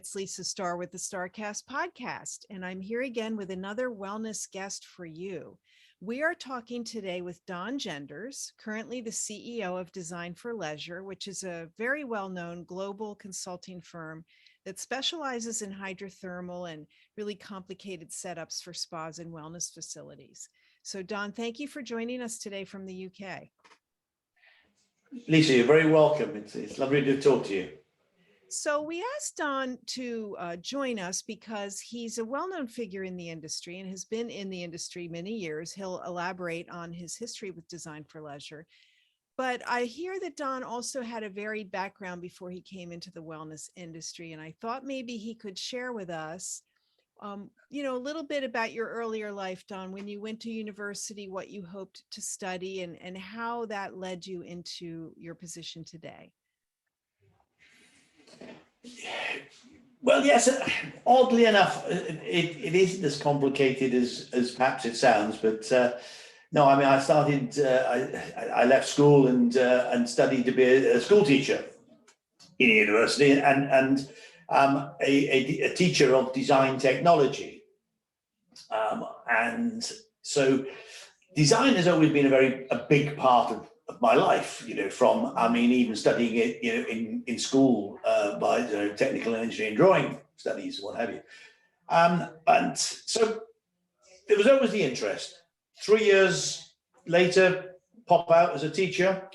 It's Lisa Starr with the StarrCast Podcast, and I'm here again with another wellness guest for you. We are talking today with Don Genders, currently the CEO of Design for Leisure, which is a very well-known global consulting firm that specializes in hydrothermal and really complicated setups for spas and wellness facilities. So Don, thank you for joining us today from the UK. Lisa, you're very welcome. It's lovely to talk to you. So we asked Don to join us because he's a well-known figure in the industry and has been in the industry many years. He'll elaborate on his history with Design for Leisure. But I hear that Don also had a varied background before he came into the wellness industry. And I thought maybe he could share with us, a little bit about your earlier life, Don, when you went to university, what you hoped to study and how that led you into your position today. Well, yes, oddly enough, it isn't as complicated as perhaps it sounds, but no, I mean, I started, I left school and studied to be a school teacher in a university and a teacher of design technology. And so design has always been a big part of my life, even studying it, in school by technical and engineering drawing studies, what have you. And so there was always the interest. 3 years later, pop out as a teacher,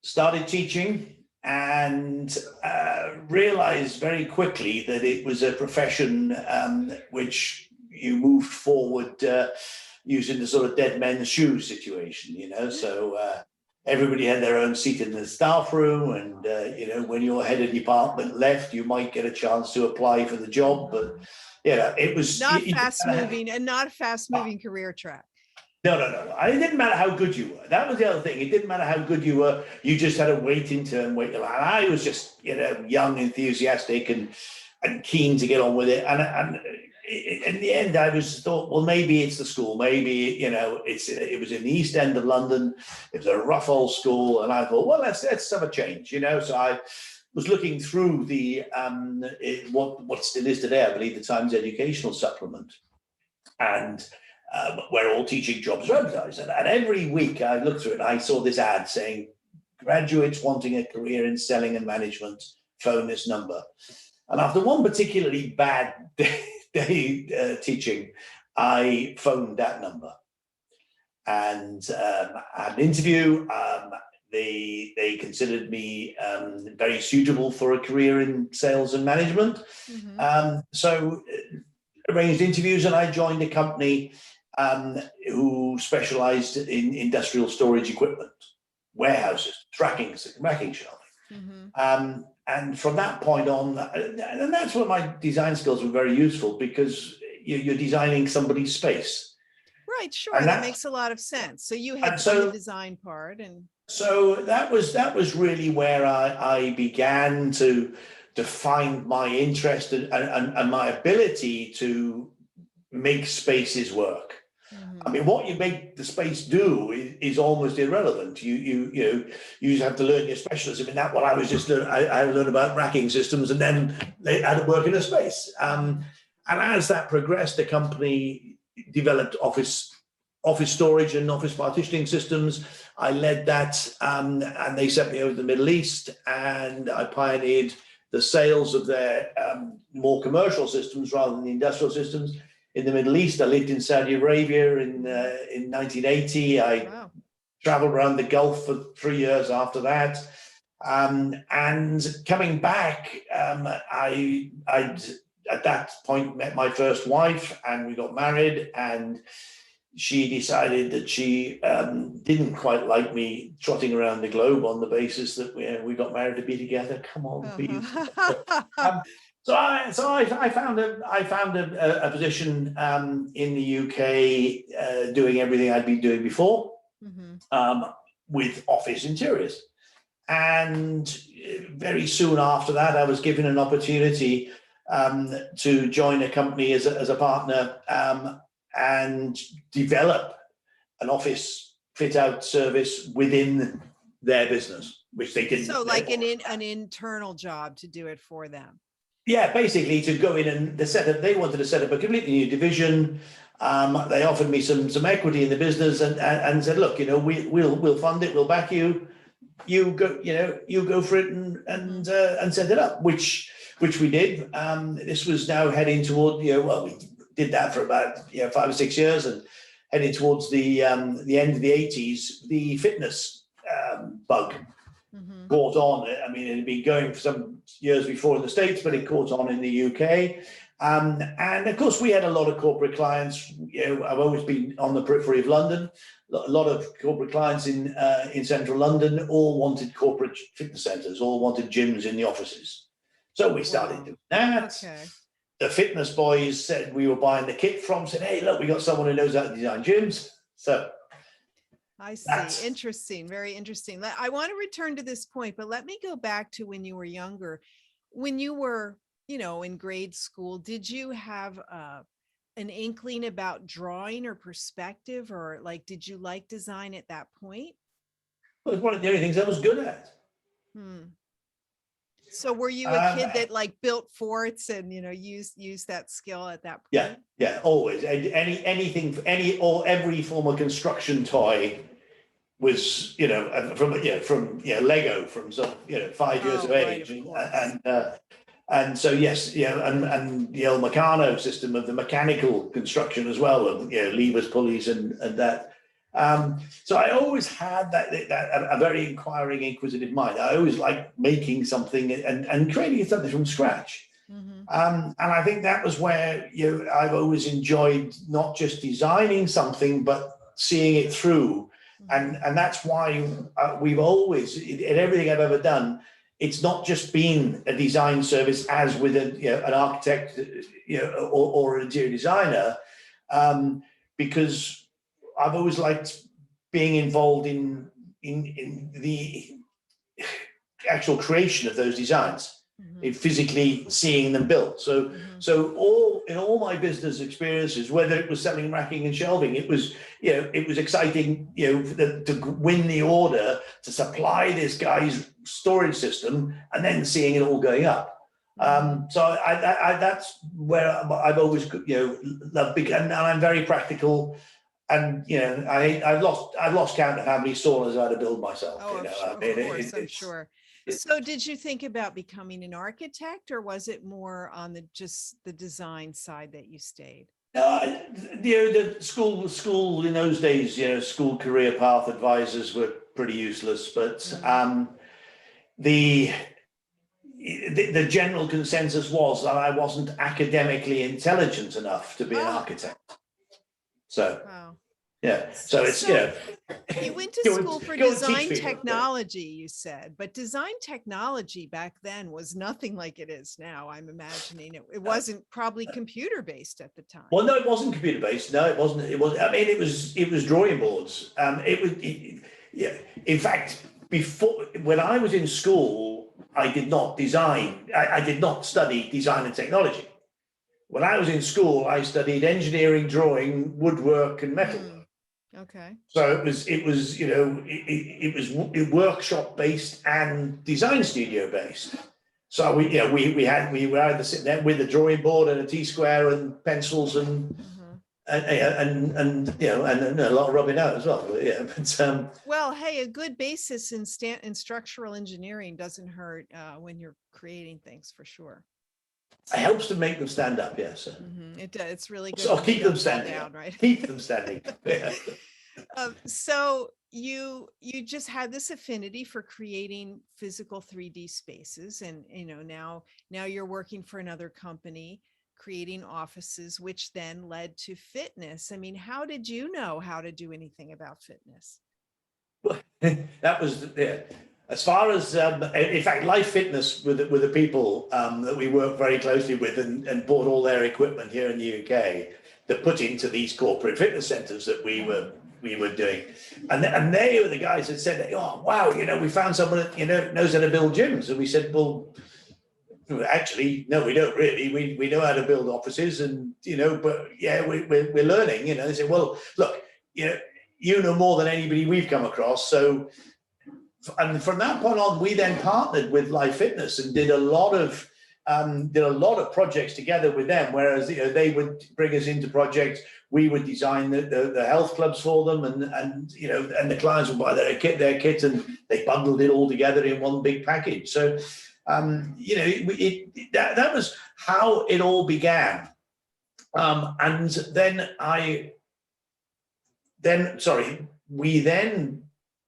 started teaching, and realized very quickly that it was a profession which you moved forward using the sort of dead men's shoes situation, so everybody had their own seat in the staff room, and when your head of department left, you might get a chance to apply for the job, but it was not fast-moving and not a fast-moving career track. No. It didn't matter how good you were. That was the other thing. It didn't matter how good you were. You just had to wait. I was just, young, enthusiastic, and keen to get on with it. And in the end, I thought, well, maybe it's the school. Maybe, it was in the East End of London. It was a rough old school. And I thought, well, let's have a change, So I was looking through the, what still is today, I believe, the Times Educational Supplement. And where all teaching jobs are advertised. And every week I looked through it and I saw this ad saying, graduates wanting a career in selling and management, phone this number. And after one particularly bad day teaching, I phoned that number and had an interview. They considered me very suitable for a career in sales and management. Mm-hmm. So arranged interviews, and I joined a company who specialized in industrial storage equipment, warehouses, racking shelving. Mm-hmm. And from that point on, and that's where my design skills were very useful, because you're designing somebody's space. Right, sure, that makes a lot of sense. So you had the design part, and so that was really where I began to find my interest and my ability to make spaces work. Mm-hmm. I mean, what you make the space do is almost irrelevant. You just have to learn your specialism. And that's what I was just learning. I learned about racking systems, and then they had to work in a space. And as that progressed, the company developed office storage and office partitioning systems. I led that, and they sent me over to the Middle East, and I pioneered the sales of their more commercial systems rather than the industrial systems in the Middle East. I lived in Saudi Arabia in 1980. I traveled around the Gulf for 3 years after that. And coming back, I at that point met my first wife, and we got married, and she decided that she didn't quite like me trotting around the globe on the basis that we got married to be together. Come on, please. So I found a position in the UK doing everything I'd been doing before, mm-hmm. With office interiors. And very soon after that, I was given an opportunity to join a company as a partner and develop an office fit-out service within their business, which they didn't. So like an internal job to do it for them. Yeah, basically to go in and they wanted to set up a completely new division. They offered me some equity in the business and said, look, we'll fund it, we'll back you. You go, you go for it and set it up, which we did. This was now heading toward, we did that for about 5 or 6 years, and heading towards the end of the 80s. The fitness bug caught on. I mean, it had been going for some years before in the States, but it caught on in the UK. And of course, we had a lot of corporate clients. I've always been on the periphery of London. A lot of corporate clients in central London all wanted corporate fitness centres, all wanted gyms in the offices. So we started doing that. Okay. The fitness boys said we were buying the kit from, said, hey, look, we got someone who knows how to design gyms. So I see. Interesting. Very interesting. I want to return to this point, but let me go back to when you were younger. When you were, in grade school, did you have an inkling about drawing or perspective, or did you like design at that point? Well, it was one of the only things I was good at. So were you a kid that built forts and, used that skill at that point? Yeah, always. Anything, every form of construction toy was, from Lego from some, 5 years of age. And so, yes, and the El Meccano system of the mechanical construction as well, of levers, pulleys, and that. So I always had that a very inquiring, inquisitive mind. I always liked making something and creating something from scratch. And I think that was where I've always enjoyed not just designing something, but seeing it through. And that's why we've always, in everything I've ever done, it's not just been a design service as with an architect, or an interior designer, because I've always liked being involved in the actual creation of those designs, in physically seeing them built. So in all my business experiences, whether it was selling racking and shelving, it was exciting, to win the order to supply this guy's storage system, and then seeing it all going up. So I that's where I've always loved, and I'm very practical. And I've lost count of how many saunas I had to build myself. I'm sure. So did you think about becoming an architect, or was it more on just the design side that you stayed? The school in those days, school career path advisors were pretty useless. But the general consensus was that I wasn't academically intelligent enough to be an architect. So, so it's, you went to school for design technology, you said, but design technology back then was nothing like it is now. I'm imagining it wasn't probably computer based at the time. Well, no, it wasn't computer based. No, it wasn't. It was. I mean, it was drawing boards. In fact, when I was in school, I did not design. I did not study design and technology. When I was in school, I studied engineering, drawing, woodwork, and metalwork. Okay. So it was workshop based and design studio based. So we were either sitting there with a drawing board and a T-square and pencils and a lot of rubbing out as well. Well, hey, a good basis in structural engineering doesn't hurt when you're creating things, for sure. It helps to make them stand up, yes. It does. It's really good. So keep them standing down, right? Keep them standing. So you just had this affinity for creating physical 3D spaces, and now you're working for another company, creating offices, which then led to fitness. I mean, how did you know how to do anything about fitness? That was as far as, in fact, Life Fitness with the people that we work very closely with and bought all their equipment here in the UK that put into these corporate fitness centres that we were doing. And they were the guys that said, oh, wow, we found someone that, knows how to build gyms. And we said, well, actually, no, we don't really. We know how to build offices and, but we're learning, They said, well, look, you know more than anybody we've come across. So, and from that point on, we then partnered with Life Fitness and did a lot of did a lot of projects together with them, whereas they would bring us into projects. We would design the health clubs for them, and the clients would buy their kit, and they bundled it all together in one big package. So, that was how it all began. And we then,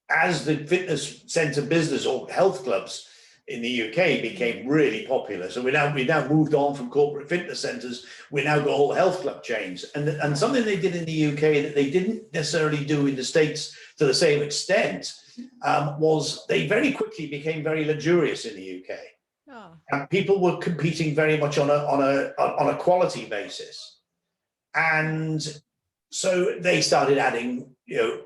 as the fitness center business or health clubs in the UK became really popular. So we now moved on from corporate fitness centers. We now got all health club chains. And something they did in the UK that they didn't necessarily do in the States to the same extent was they very quickly became very luxurious in the UK. Oh. And people were competing very much on a quality basis. And so they started adding,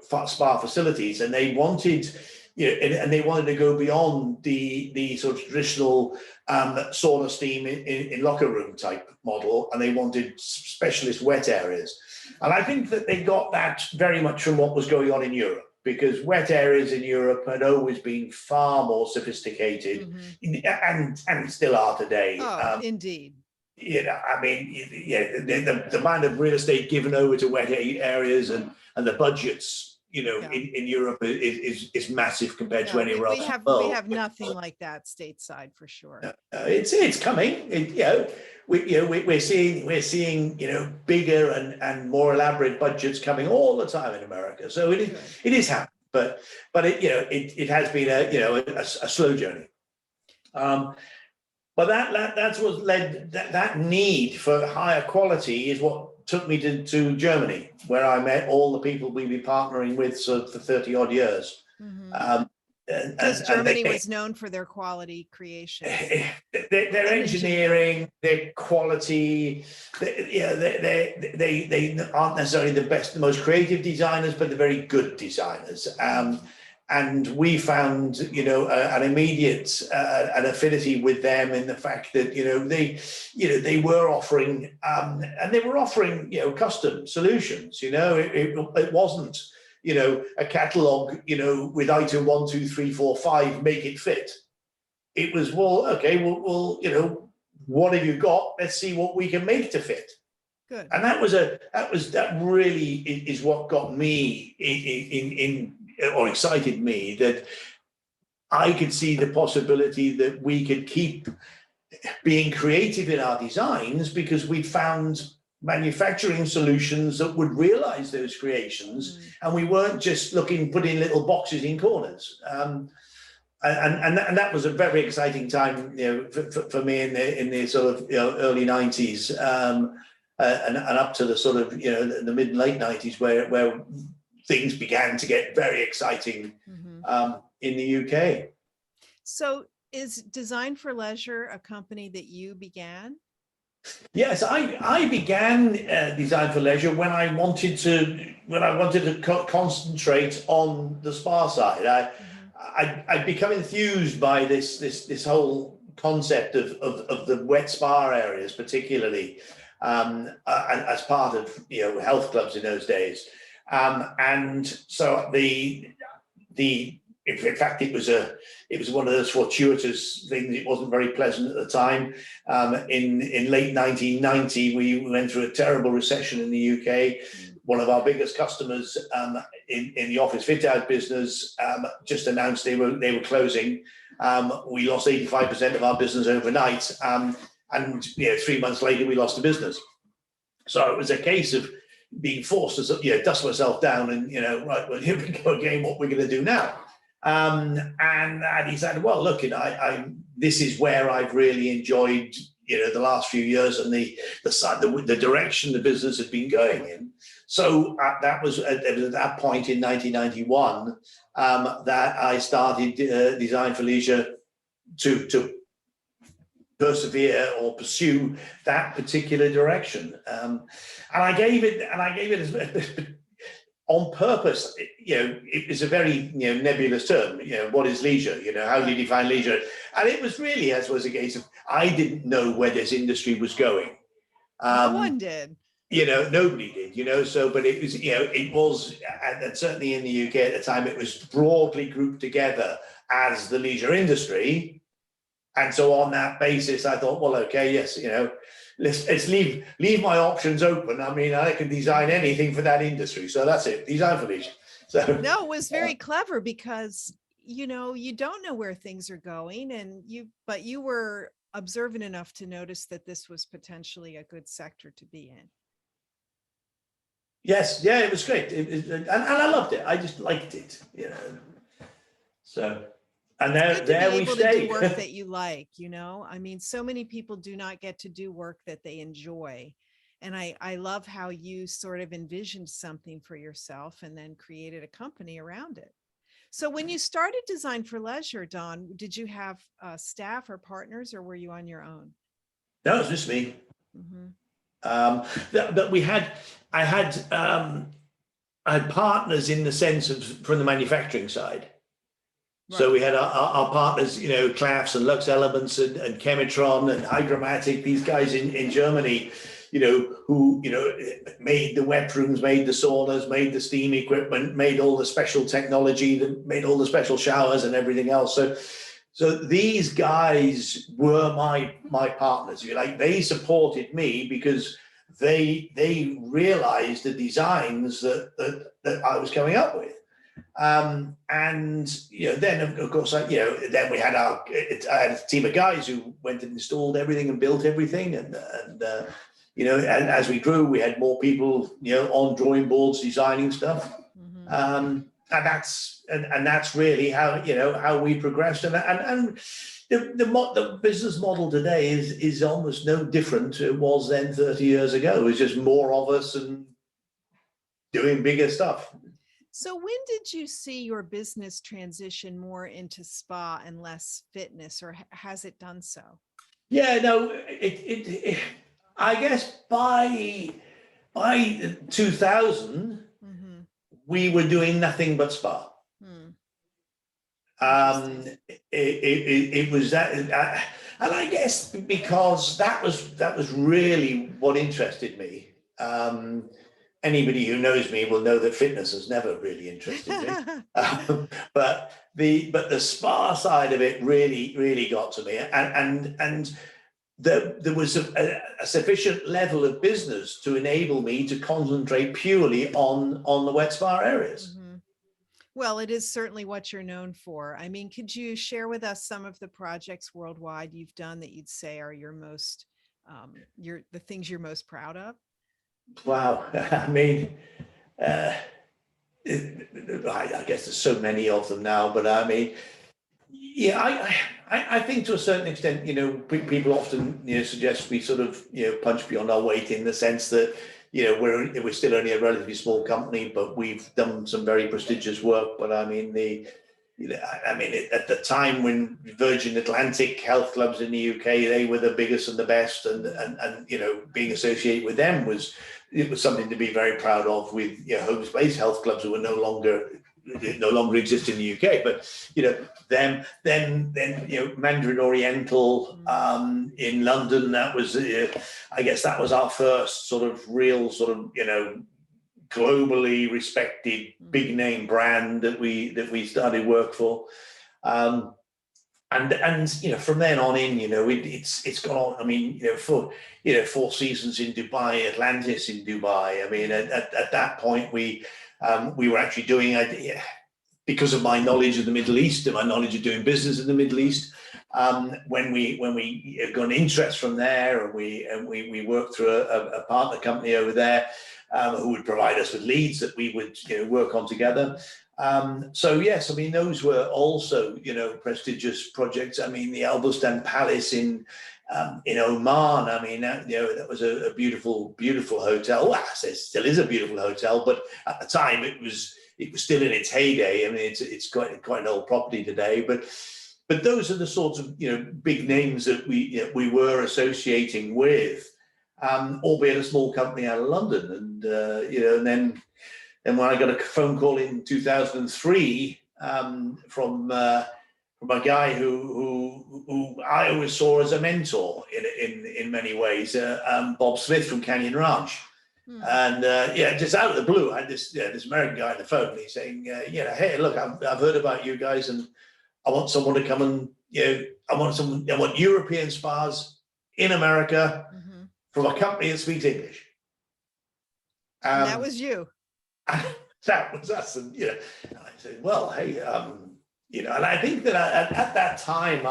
spa facilities, and they wanted, and they wanted to go beyond the sort of traditional sauna steam in locker room type model, and they wanted specialist wet areas. And I think that they got that very much from what was going on in Europe, because wet areas in Europe had always been far more sophisticated, and still are today. Oh, indeed. The amount of real estate given over to wet areas and the budgets, in Europe is massive compared to anywhere else. We have nothing like that stateside for sure. It's coming. We're seeing bigger and more elaborate budgets coming all the time in America. So it is happening, but it has been a slow journey. But that's what led that need for higher quality is what took me to Germany, where I met all the people we've been partnering with for 30 odd years. Because Germany was known for their quality creation, their engineering, their quality. They aren't necessarily the most creative designers, but they're very good designers. And we found, an immediate an affinity with them in the fact that they were offering custom solutions. It wasn't a catalog with item 1, 2, 3, 4, 5, make it fit. It was what have you got? Let's see what we can make to fit. Good. And that really is what got me or excited me, that I could see the possibility that we could keep being creative in our designs, because we'd found manufacturing solutions that would realize those creations, and we weren't just putting little boxes in corners. And that was a very exciting time, for me in the sort of early 90s, and up to the sort of the mid late 90s, where things began to get very exciting in the UK. So is Design for Leisure a company that you began? Yes, I began Design for Leisure when I wanted to concentrate on the spa side. I'd become enthused by this whole concept of the wet spa areas, particularly as part of health clubs in those days. And so in fact, it was one of those fortuitous things. It wasn't very pleasant at the time. In late 1990, we went through a terrible recession in the UK. One of our biggest customers in the office fit out business just announced they were closing. We lost 85% of our business overnight, and 3 months later we lost the business. So it was a case of being forced to dust myself down and right, well, here we go again, what we're going to do now. And I decided, well, look, this is where I've really enjoyed the last few years, and the direction the business had been going in. So that was at that point in 1991 that I started Design for Leisure to persevere or pursue that particular direction, and I gave it on purpose. It was a very nebulous term. What is leisure? How do you define leisure? And it was really, as was a case of, I didn't know where this industry was going. No one did. Nobody did. So, but it was, it was, and certainly in the UK at the time, it was broadly grouped together as the leisure industry. And so on that basis, I thought, well, okay, yes, let's leave my options open. I mean, I can design anything for that industry. So that's it, design for leisure. So No, it was very clever because, you don't know where things are going, but you were observant enough to notice that this was potentially a good sector to be in. yes, yeah, it was great. And I loved it. I just liked it, So, and It's good to be there we able to do stayed. work that you like, I mean, so many people do not get to do work that they enjoy. And I love how you sort of envisioned something for yourself and then created a company around it. So when you started Design for Leisure, Don, did you have staff or partners, or were you on your own? No, it was just me. Mhm. But I had partners in the sense of from the manufacturing side. So Right. we had our partners, Clafs and Lux Elements and Chemitron and Hygromatic, these guys in Germany, who, made the wet rooms, made the saunas, made the steam equipment, made all the special technology, that made all the special showers and everything else. So these guys were my partners. They supported me because they realized the designs that I was coming up with. And then of course, then we had I had a team of guys who went and installed everything and built everything, and as we grew, we had more people, on drawing boards designing stuff. Mhm. And that's really how we progressed, and the business model today is almost no different to it was then 30 years ago. It's just more of us and doing bigger stuff. So when did you see your business transition more into spa and less fitness, or has it done so? Yeah, no, I guess by 2000, Mhm. we were doing nothing but spa. Hmm. Um, Interesting. it was that, and I guess because that was really what interested me. Anybody who knows me will know that fitness has never really interested me. But the spa side of it really got to me, and there was a sufficient level of business to enable me to concentrate purely on the wet spa areas. Mhm. Well, it is certainly what you're known for. I mean, could you share with us some of the projects worldwide you've done that you'd say are your most, the things you're most proud of? Wow, I mean, uh, I guess there's so many of them now, but I mean, yeah, I think to a certain extent, people often, suggest we sort of, punch beyond our weight in the sense that, we're still only a relatively small company, but we've done some very prestigious work. But I mean, at the time when Virgin Atlantic health clubs in the UK, they were the biggest and the best, and being associated with them was something to be very proud of. With home-based health clubs who were no longer exist in the UK, but then Mandarin Oriental in London. That was I guess that was our first sort of real sort of globally respected big name brand that we started work for. And from then on in, it's gone on. I mean, for 4 seasons in Dubai, Atlantis in Dubai. I mean, at that point we were actually doing, because of my knowledge of the Middle East and my knowledge of doing business in the Middle East, when we got an interest from there, and we worked through a partner company over there, who would provide us with leads that we would work on together. So yes, I mean those were also prestigious projects. I mean the Al Bustan Palace in Oman. I mean that was a beautiful hotel. Well, it still is a beautiful hotel, but at the time it was still in its heyday. I mean it's quite an old property today, but those are the sorts of big names that we were associating with, albeit a small company out of London, and and then when I got a phone call in 2003 from a guy who I always saw as a mentor in many ways, Bob Smith from Canyon Ranch. And just out of the blue, I had this American guy on the phone, and he's saying, hey, look, I've heard about you guys, and I want someone to come and I want European spas in America Mm-hmm. from a company that speaks English. And that was you. That was us. And, I said, well, hey, and I think that at that time,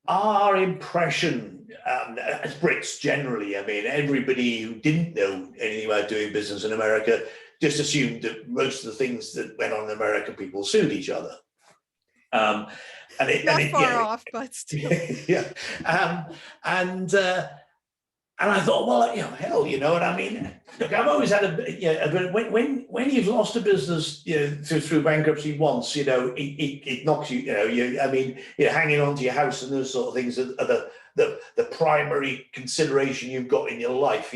our impression as Brits generally, I mean, everybody who didn't know anything about doing business in America just assumed that most of the things that went on in America, people sued each other. Not far off, but still. Yeah. And I thought, well, hell, what I mean? Look, I've always had but when you've lost a business, through bankruptcy once, it knocks you, hanging on to your house and those sort of things are the primary consideration you've got in your life.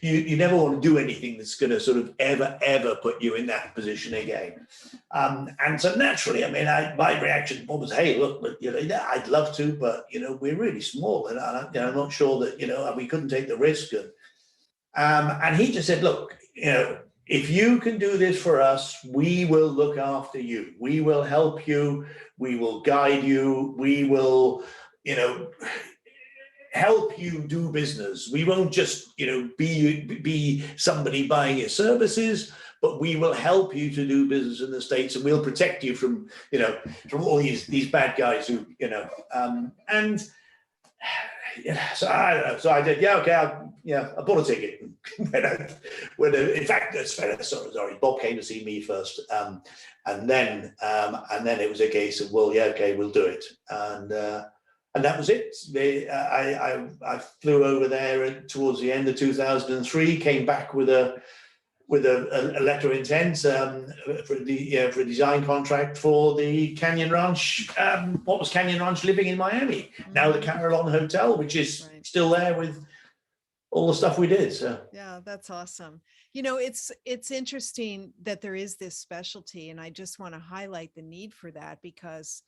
You never want to do anything that's going to sort of ever put you in that position again. And so naturally, I mean, my reaction was, hey, look, I'd love to, but we're really small, and I'm not sure that we couldn't take the risk. And he just said, look, if you can do this for us, we will look after you. We will help you. We will guide you. We will, help you do business. We won't just, be somebody buying your services, but we will help you to do business in the States, and we'll protect you from, from all these bad guys who, and so I don't know. So I did, okay, I bought a ticket. In fact, sorry, Bob came to see me first, and then it was a case of, well, okay, we'll do it, and that was it. I flew over there towards the end of 2003, came back with a letter of intent for a design contract for the Canyon Ranch. What was Canyon Ranch living in Miami? Mm-hmm. Now the Carillon Hotel, which is still there with all the stuff we did. So yeah, that's awesome. It's interesting that there is this specialty, and I just want to highlight the need for that, because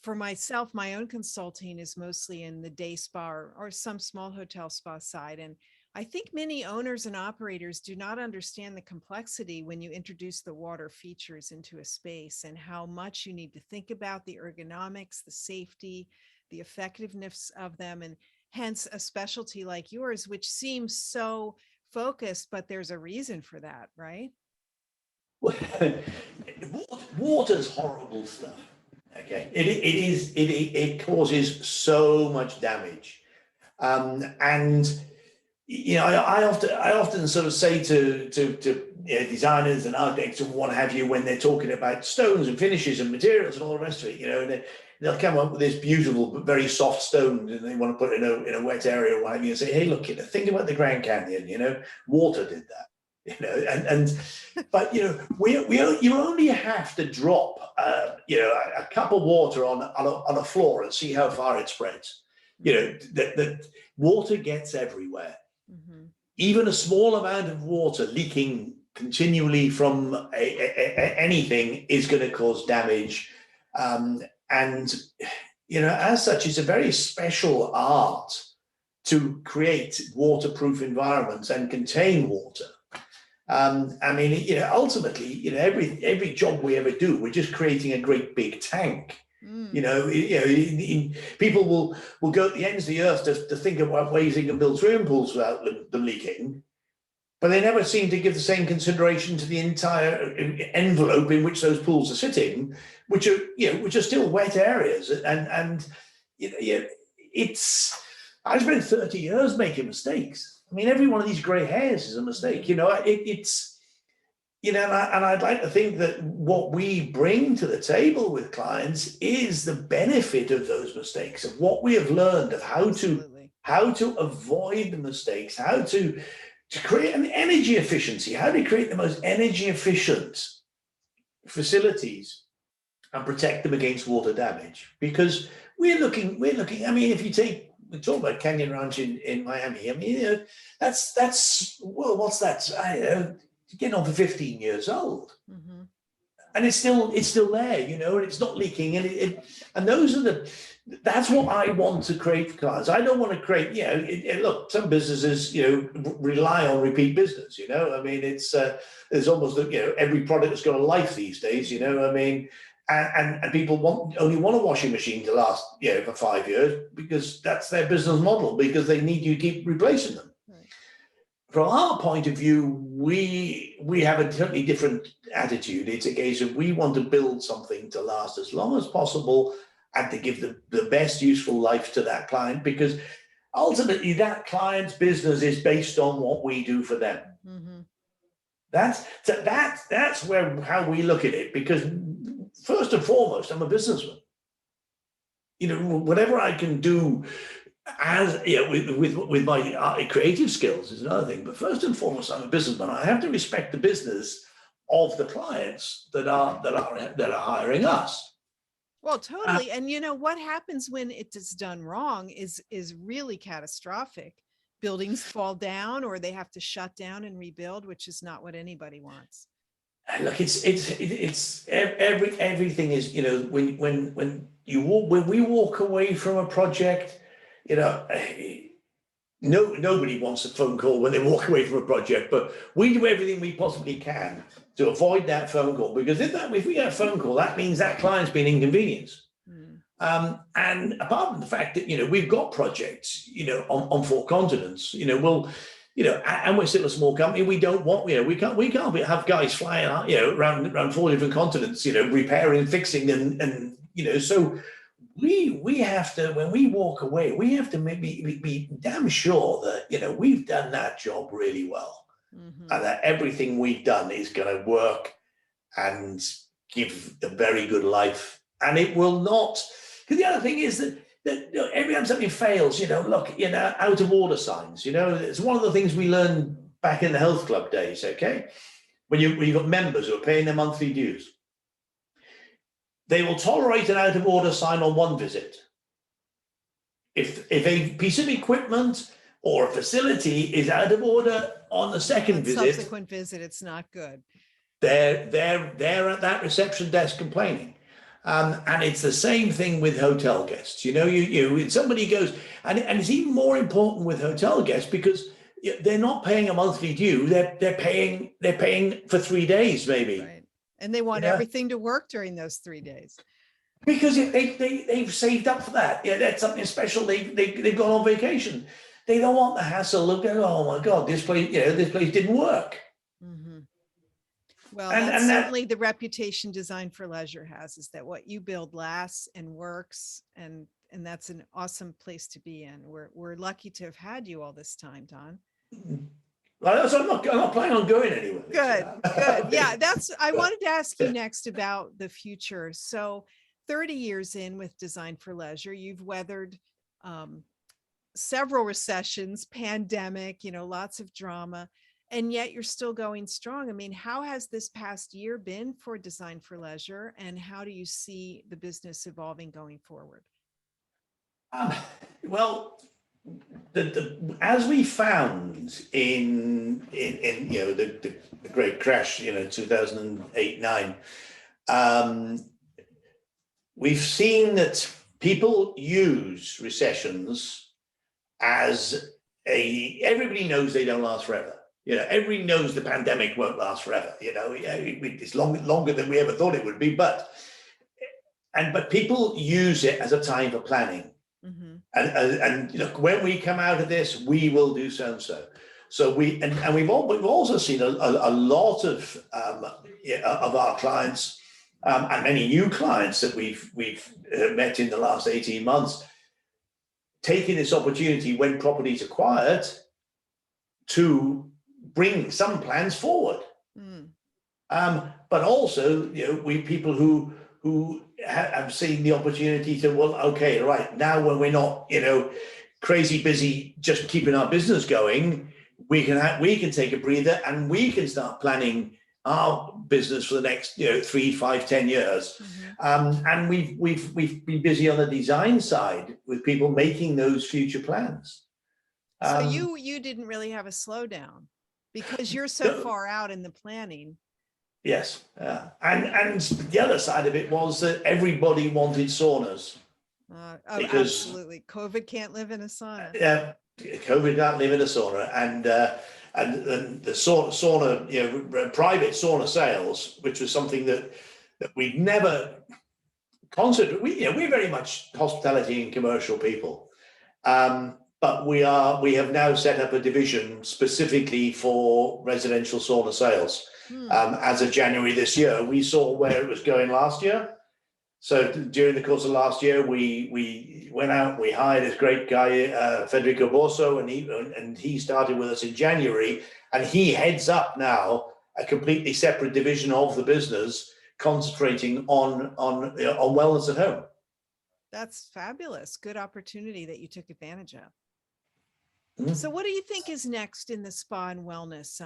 for myself, my own consulting is mostly in the day spa or some small hotel spa side. And I think many owners and operators do not understand the complexity when you introduce the water features into a space, and how much you need to think about the ergonomics, the safety, the effectiveness of them, and hence a specialty like yours, which seems so focused, but there's a reason for that, right? Water's horrible stuff. Okay, it causes so much damage, and I often sort of say to designers and architects and what have you, when they're talking about stones and finishes and materials and all the rest of it, and they'll come up with this beautiful but very soft stone, and they want to put it in a wet area or what have you, and say, hey, look, think about the Grand Canyon. Water did that. But you only have to drop a cup of water on a floor and see how far it spreads. That water gets everywhere. Mm-hmm. Even a small amount of water leaking continually from anything is going to cause damage, and as such, it's a very special art to create waterproof environments and contain water. Ultimately, every job we ever do, we're just creating a great big tank. People will go to the ends of the earth to think about ways they can build swimming pools without them leaking, but they never seem to give the same consideration to the entire envelope in which those pools are sitting, which are still wet areas. And it's, I spent 30 years making mistakes. I mean, every one of these gray hairs is a mistake. And I'd like to think that what we bring to the table with clients is the benefit of those mistakes, of what we have learned, of how to avoid the mistakes, how to create an energy efficiency, how to create the most energy efficient facilities and protect them against water damage. Because we're looking, I mean, if you talk about Canyon Ranch in Miami, I mean, that's well, what's that? Getting on for 15 years old, mm-hmm. And it's still there, and it's not leaking, and that's what I want to create for clients. I don't want to create, look, some businesses, rely on repeat business, I mean, it's there's almost, every product has got a life these days, I mean, and people only want a washing machine to last, for 5 years because that's their business model, because they need you to keep replacing them. Right. From our point of view, we have a totally different attitude. It's a case of we want to build something to last as long as possible and to give the best useful life to that client, because ultimately that client's business is based on what we do for them. Mm-hmm. That's how we look at it, because first and foremost, I'm a businessman. Whatever I can do as with my creative skills is another thing, but first and foremost, I'm a businessman. I have to respect the business of the clients that are hiring us. Well, totally. And what happens when it is done wrong is really catastrophic. Buildings fall down, or they have to shut down and rebuild, which is not what anybody wants. Look, it's everything is, when we walk away from a project, nobody wants a phone call when they walk away from a project, but we do everything we possibly can to avoid that phone call, because if we get a phone call, that means that client's been inconvenienced. And apart from the fact that we've got projects on 4 continents, and we're still a small company, we don't want we can't have guys flying out around 4 different continents repairing, fixing, and so we have to, when we walk away, we have to be damn sure that we've done that job really well, and that everything we've done is going to work and give a very good life. And it will not, because the other thing is that every time something fails, look, out of order signs, it's one of the things we learned back in the health club days, okay? When you've got members who are paying their monthly dues, they will tolerate an out of order sign on one visit. If a piece of equipment or a facility is out of order on the second visit, subsequent visit, it's not good. They're at that reception desk complaining. And it's the same thing with hotel guests. Somebody goes, and it's even more important with hotel guests, because they're not paying a monthly due. They're paying for 3 days maybe. Right. And they want everything to work during those 3 days. Because they've saved up for that. That's something special. They've gone on vacation. They don't want the hassle of going, oh my God, this place didn't work. Mm-hmm. Well, that's certainly the reputation Design for Leisure has, is that what you build lasts and works, and that's an awesome place to be in. We're lucky to have had you all this time, Don. Well, so I'm not planning on going anywhere. Good. Yeah, I wanted to ask you next about the future. So 30 years in with Design for Leisure, you've weathered several recessions, pandemic, lots of drama, and yet you're still going strong. I mean, how has this past year been for Design for Leisure, and how do you see the business evolving going forward? Well, as we found in the great crash, 2008-9, we've seen that people use recessions as everybody knows they don't last forever. Everybody knows the pandemic won't last forever. It's longer than we ever thought it would be, but people use it as a time for planning. Mm-hmm. And look, when we come out of this, we will do so and so. So we've also seen a lot of our clients and many new clients that we've met in the last 18 months, taking this opportunity when properties are quiet to bring some plans forward. But also, we people who have seen the opportunity to, well, okay, right, now when we're not, crazy busy just keeping our business going, we can take a breather and we can start planning our business for the next 3, 5, 10 years. Mm-hmm. And we've been busy on the design side with people making those future plans. So you didn't really have a slowdown because you're so far out in the planning. Yes. And the other side of it was that everybody wanted saunas. Absolutely. COVID can't live in a sauna. Yeah. COVID can't live in a sauna. And the sauna, private sauna sales, which was something that that we'd never considered. We're very much hospitality and commercial people, but we have now set up a division specifically for residential sauna sales. As of January this year, we saw where it was going last year. So during the course of last year, we went out, we hired this great guy, Federico Borso, and he started with us in January, and he heads up now a completely separate division of the business, concentrating on wellness at home. That's fabulous. Good opportunity that you took advantage of. So what do you think is next in the spa and wellness?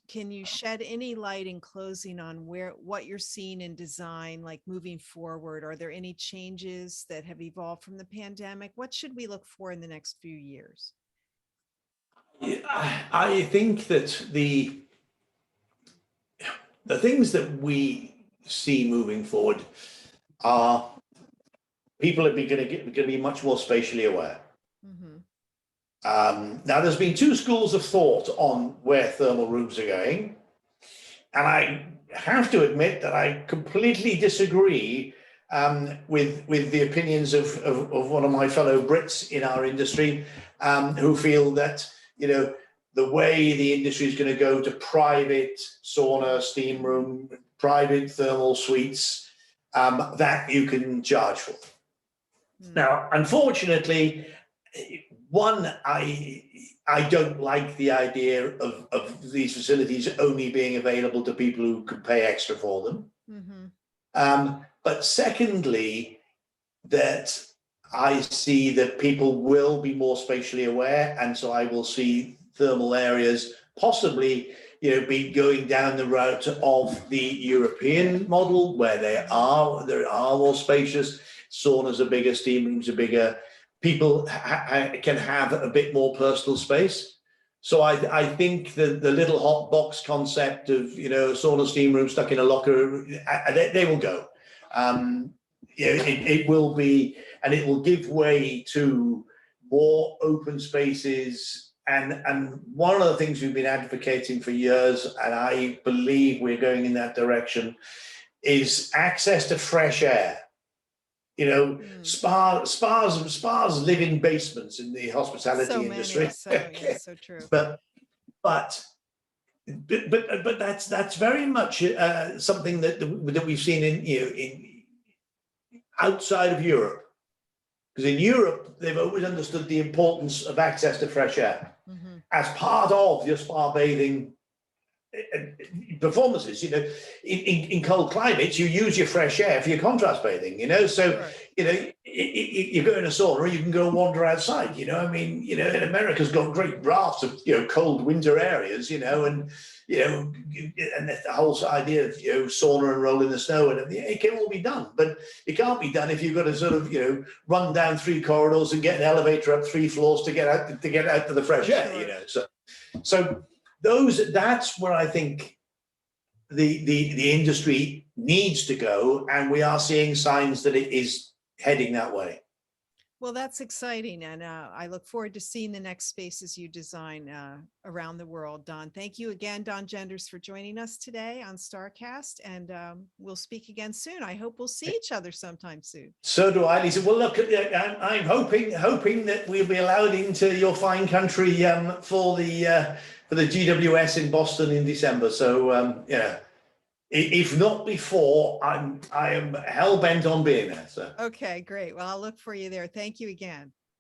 Can you shed any light in closing on what you're seeing in design, like moving forward? Are there any changes that have evolved from the pandemic? What should we look for in the next few years? I think that the things that we see moving forward are people are going to be much more spatially aware. Now, there's been two schools of thought on where thermal rooms are going, and I have to admit that I completely disagree with the opinions of one of my fellow Brits in our industry, who feel that the way the industry is going to go to private sauna, steam room, private thermal suites, that you can charge for. Now, unfortunately, one, I don't like the idea of these facilities only being available to people who can pay extra for them. But secondly, that I see that people will be more spatially aware, and so I will see thermal areas possibly be going down the route of the European model, where there are more spacious. Saunas are bigger, steam rooms are bigger. People can have a bit more personal space. So I think the little hot box concept of sauna, steam room stuck in a locker, they will go. It will be, and it will give way to more open spaces. And one of the things we've been advocating for years, and I believe we're going in that direction, is access to fresh air. Spas live in basements in the hospitality industry. So true. But that's very much something that we've seen in outside of Europe. Because in Europe, they've always understood the importance of access to fresh air as part of your spa bathing performances. In cold climates, you use your fresh air for your contrast bathing. So you go in a sauna, or you can go and wander outside. In America's got great rafts of cold winter areas. And the whole idea of sauna and roll in the snow, and it can all be done, but it can't be done if you've got to sort of run down 3 corridors and get an elevator up 3 floors to get out to the fresh air. So that's where I think the industry needs to go, and we are seeing signs that it is heading that way. Well, that's exciting, and I look forward to seeing the next spaces you design around the world, Don. Thank you again, Don Genders, for joining us today on StarrCast, and we'll speak again soon. I hope we'll see each other sometime soon. So do I, Lisa. Well, look, I'm hoping that we'll be allowed into your fine country for the GWS in Boston in December. So if not before, I am hell bent on being there. So okay, great. Well, I'll look for you there. Thank you again.